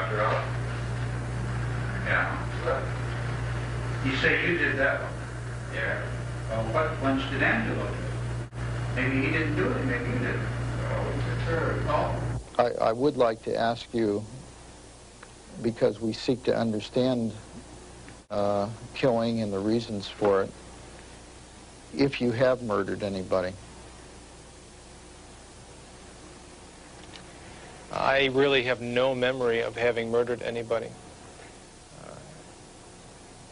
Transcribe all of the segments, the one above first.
knocked her out? Yeah. What? You say you did that one? Yeah. Well, what ones did Angelo do? Maybe he didn't do it, maybe you did. Oh, it's her. No. I would like to ask you, because we seek to understand killing and the reasons for it, if you have murdered anybody. I really have no memory of having murdered anybody.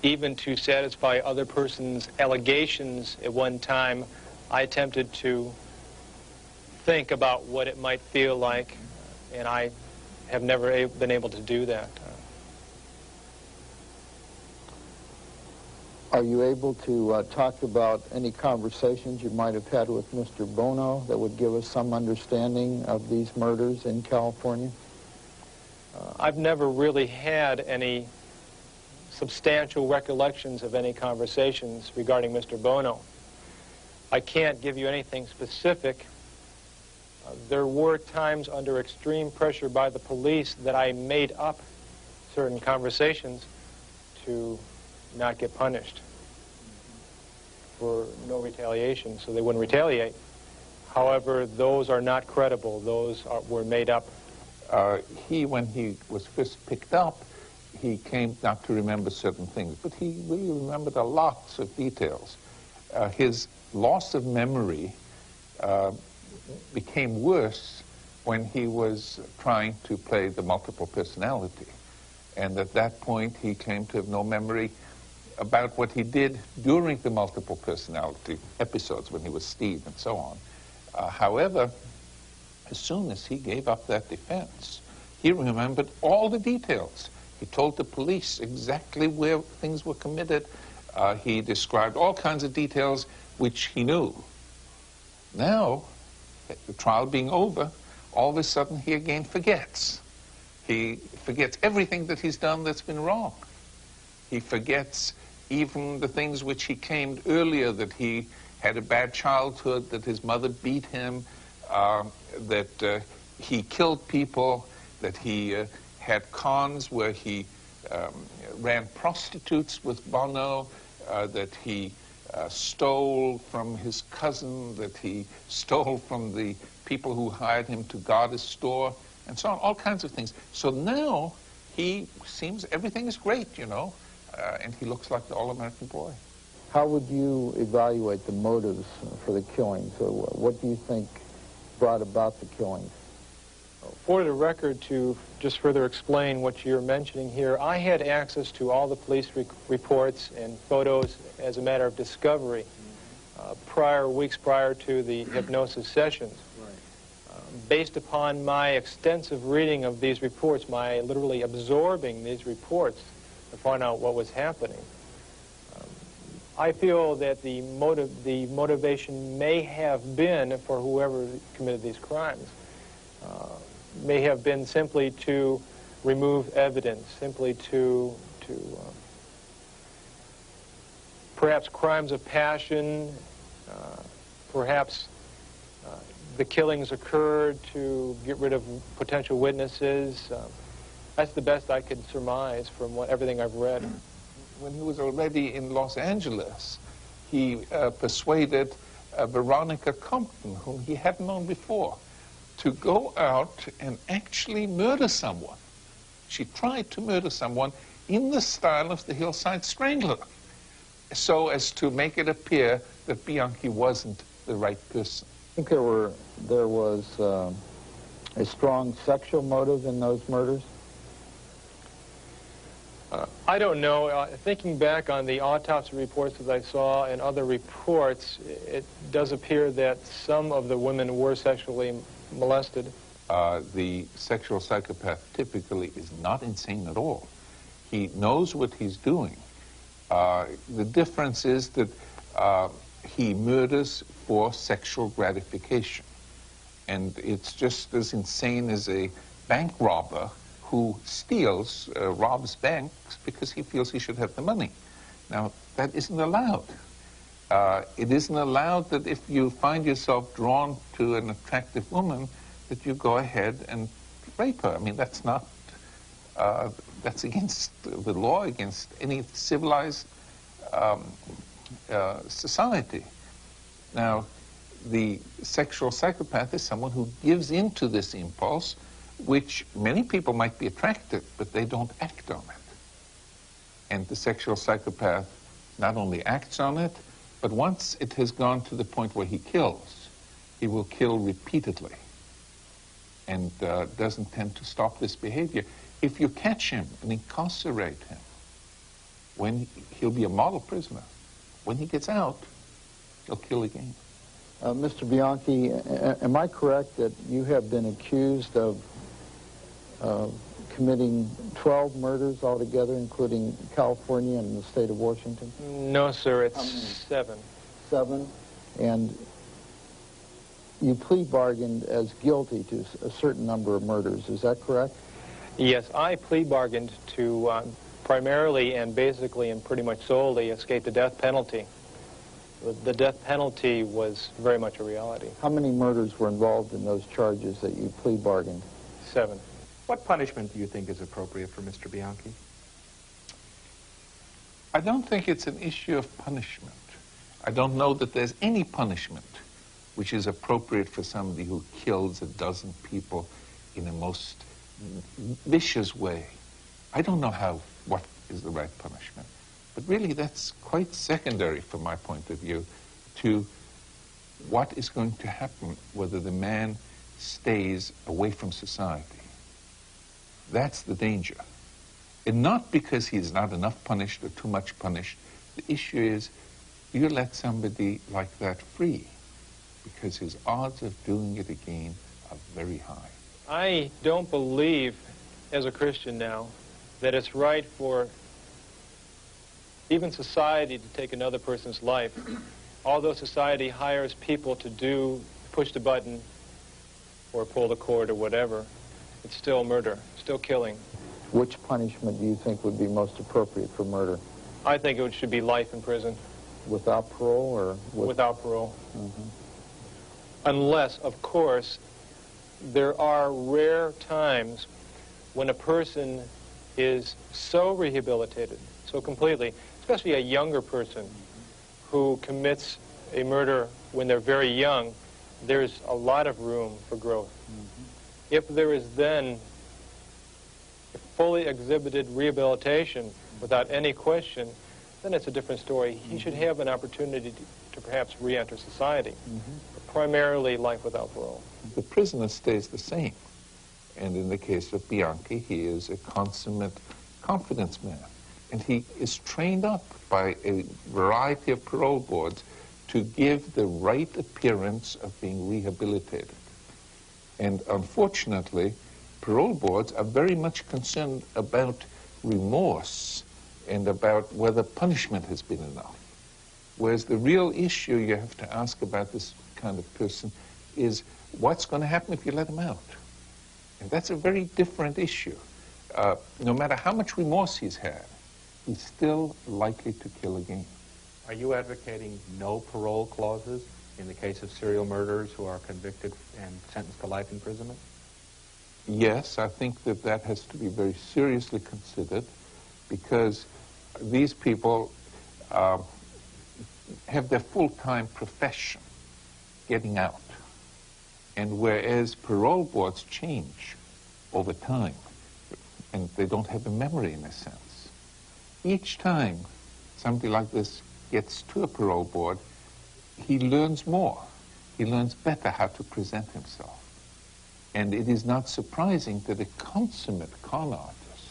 Even to satisfy other person's allegations at one time, I attempted to think about what it might feel like, and I have never been able to do that. Are you able to talk about any conversations you might have had with Mr. Bono that would give us some understanding of these murders in California? I've never really had any substantial recollections of any conversations regarding Mr. Bono. I can't give you anything specific. There were times under extreme pressure by the police that I made up certain conversations to not get punished for no retaliation, so they wouldn't retaliate. However, those are not credible. Those were made up. When he was first picked up, he came not to remember certain things, but he really remembered a lot of details. His loss of memory became worse when he was trying to play the multiple personality. And at that point, he claimed to have no memory about what he did during the multiple personality episodes when he was Steve and so on. However, as soon as he gave up that defense, he remembered all the details. He told the police exactly where things were committed. He described all kinds of details which he knew. Now, the trial being over, all of a sudden he again forgets. He forgets everything that he's done that's been wrong. He forgets even the things which he claimed earlier, that he had a bad childhood, that his mother beat him, that he killed people, that he had cons where he ran prostitutes with Bono, that he stole from his cousin, that he stole from the people who hired him to guard his store, and so on, all kinds of things. So now he seems everything is great, you know, and he looks like the all-American boy. How would you evaluate the motives for the killings? What do you think brought about the killings? For the record, to just further explain what you're mentioning here, I had access to all the police reports and photos as a matter of discovery weeks prior to the hypnosis sessions. Based upon my extensive reading of these reports, my literally absorbing these reports to find out what was happening, I feel that the motivation may have been, for whoever committed these crimes, may have been simply to remove evidence, simply to perhaps crimes of passion, perhaps the killings occurred to get rid of potential witnesses. That's the best I could surmise from everything I've read. When he was already in Los Angeles, he persuaded Veronica Compton, whom he hadn't known before, to go out and actually murder someone. She tried to murder someone in the style of the Hillside Strangler, so as to make it appear that Bianchi wasn't the right person. I think there was a strong sexual motive in those murders? I don't know. Thinking back on the autopsy reports that I saw and other reports, it does appear that some of the women were sexually molested. The sexual psychopath typically is not insane at all. He knows what he's doing. The difference is that he murders for sexual gratification. And it's just as insane as a bank robber who steals, robs banks because he feels he should have the money. Now, that isn't allowed. It isn't allowed that if you find yourself drawn to an attractive woman, that you go ahead and rape her. I mean, that's not That's against the law, against any civilized society. Now, the sexual psychopath is someone who gives into this impulse, which many people might be attracted, but they don't act on it. And the sexual psychopath not only acts on it, but once it has gone to the point where he kills, he will kill repeatedly and doesn't tend to stop this behavior. If you catch him and incarcerate him, he'll be a model prisoner. When he gets out, he'll kill again. Mr. Bianchi, am I correct that you have been accused of committing 12 murders altogether, including California and the state of Washington? No, sir, it's 7. 7? And you plea bargained as guilty to a certain number of murders, is that correct? Yes, I plea bargained to primarily and basically and pretty much solely escape the death penalty. The death penalty was very much a reality. How many murders were involved in those charges that you plea bargained? 7. What punishment do you think is appropriate for Mr. Bianchi? I don't think it's an issue of punishment. I don't know that there's any punishment which is appropriate for somebody who kills a dozen people in a most vicious way. I don't know what is the right punishment. But really, that's quite secondary from my point of view to what is going to happen, whether the man stays away from society. That's the danger. And not because he's not enough punished or too much punished. The issue is, you let somebody like that free, because his odds of doing it again are very high. I don't believe, as a Christian now, that it's right for even society to take another person's life. Although society hires people to push the button or pull the cord or whatever, it's still murder, still killing. Which punishment do you think would be most appropriate for murder? I think it should be life in prison. Without parole or without parole? Mm-hmm. Unless, of course, there are rare times when a person is so rehabilitated, so completely, especially a younger person who commits a murder when they're very young, there's a lot of room for growth. Mm-hmm. If there is then a fully exhibited rehabilitation without any question, then it's a different story. He should have an opportunity to perhaps re-enter society. Mm-hmm. Primarily life without parole. The prisoner stays the same. And in the case of Bianchi, he is a consummate confidence man. And he is trained up by a variety of parole boards to give the right appearance of being rehabilitated. And unfortunately, parole boards are very much concerned about remorse and about whether punishment has been enough. Whereas the real issue you have to ask about this kind of person is what's going to happen if you let him out? And that's a very different issue. No matter how much remorse he's had, he's still likely to kill again. Are you advocating no parole clauses in the case of serial murderers who are convicted and sentenced to life imprisonment? Yes, I think that that has to be very seriously considered, because these people have their full-time profession getting out. And whereas parole boards change over time, and they don't have a memory in a sense, each time somebody like this gets to a parole board, he learns more. He learns better how to present himself. And it is not surprising that a consummate con artist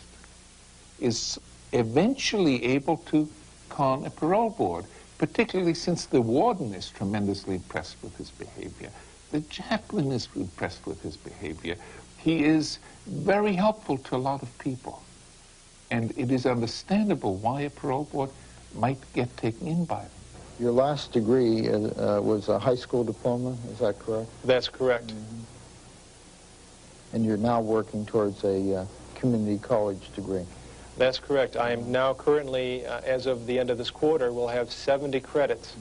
is eventually able to con a parole board, particularly since the warden is tremendously impressed with his behavior. The chaplain is impressed with his behavior. He is very helpful to a lot of people. And it is understandable why a parole board might get taken in by them. Your last degree was a high school diploma, is that correct? That's correct. Mm-hmm. And you're now working towards a community college degree. That's correct. I am now currently, as of the end of this quarter, will have 70 credits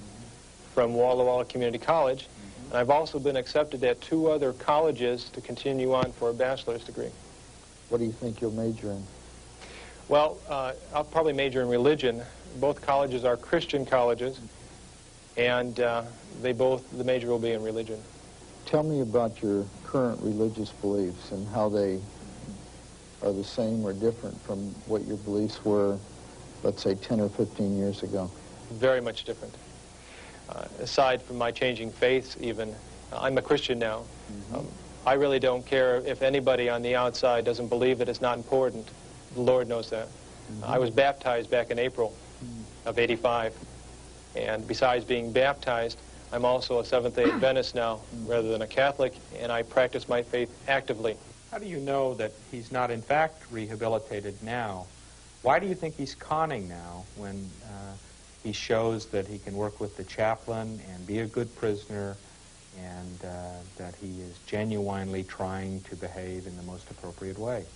from Walla Walla Community College. And I've also been accepted at 2 other colleges to continue on for a bachelor's degree. What do you think you'll major in? Well, I'll probably major in religion. Both colleges are Christian colleges, and the major will be in religion. Tell me about your current religious beliefs and how they are the same or different from what your beliefs were, let's say, 10 or 15 years ago. Very much different. Aside from my changing faiths even, I'm a Christian now. I really don't care if anybody on the outside doesn't believe it. It's not important. The Lord knows that. I was baptized back in April of '85. And besides being baptized, I'm also a Seventh-day Adventist now rather than a Catholic, and I practice my faith actively. How do you know that he's not in fact rehabilitated now? Why do you think he's conning now when he shows that he can work with the chaplain and be a good prisoner, and that he is genuinely trying to behave in the most appropriate way?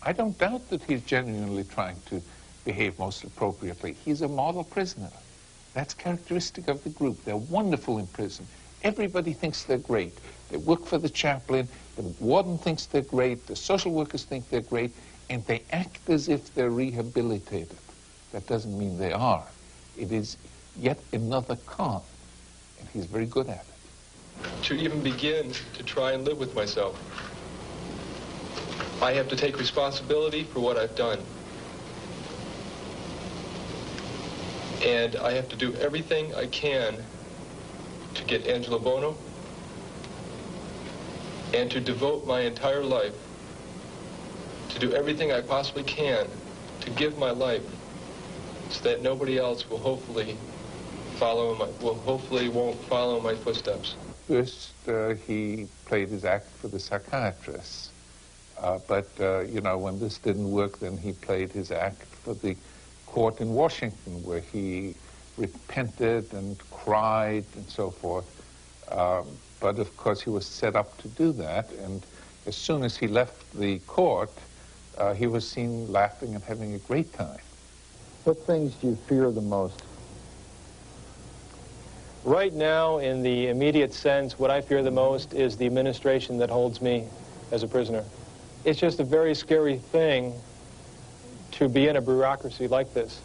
I don't doubt that he's genuinely trying to behave most appropriately. He's a model prisoner. That's characteristic of the group. They're wonderful in prison. Everybody thinks they're great. They work for the chaplain, the warden thinks they're great, the social workers think they're great, and they act as if they're rehabilitated. That doesn't mean they are. It is yet another con, and he's very good at it. To even begin to try and live with myself, I have to take responsibility for what I've done. And I have to do everything I can to get Angelo Bono and to devote my entire life to do everything I possibly can to give my life so that nobody else will hopefully won't follow my footsteps. First, he played his act for the psychiatrists. But when this didn't work, then he played his act for the court in Washington, where he repented and cried and so forth. But of course, he was set up to do that, and as soon as he left the court, he was seen laughing and having a great time. What things do you fear the most? Right now, in the immediate sense, what I fear the most is the administration that holds me as a prisoner. It's just a very scary thing to be in a bureaucracy like this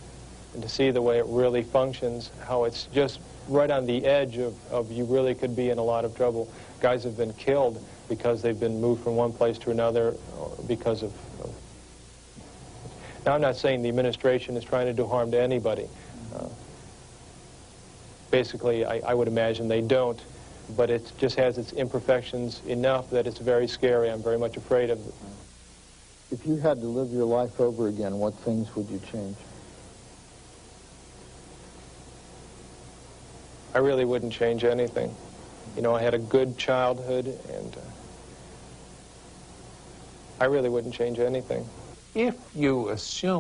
and to see the way it really functions, how it's just right on the edge of you really could be in a lot of trouble. Guys have been killed because they've been moved from one place to another because of... Now, I'm not saying the administration is trying to do harm to anybody. Basically, I would imagine they don't, but it just has its imperfections enough that it's very scary. I'm very much afraid of it. If you had to live your life over again, what things would you change? I really wouldn't change anything. You know, I had a good childhood, and I really wouldn't change anything. If you assume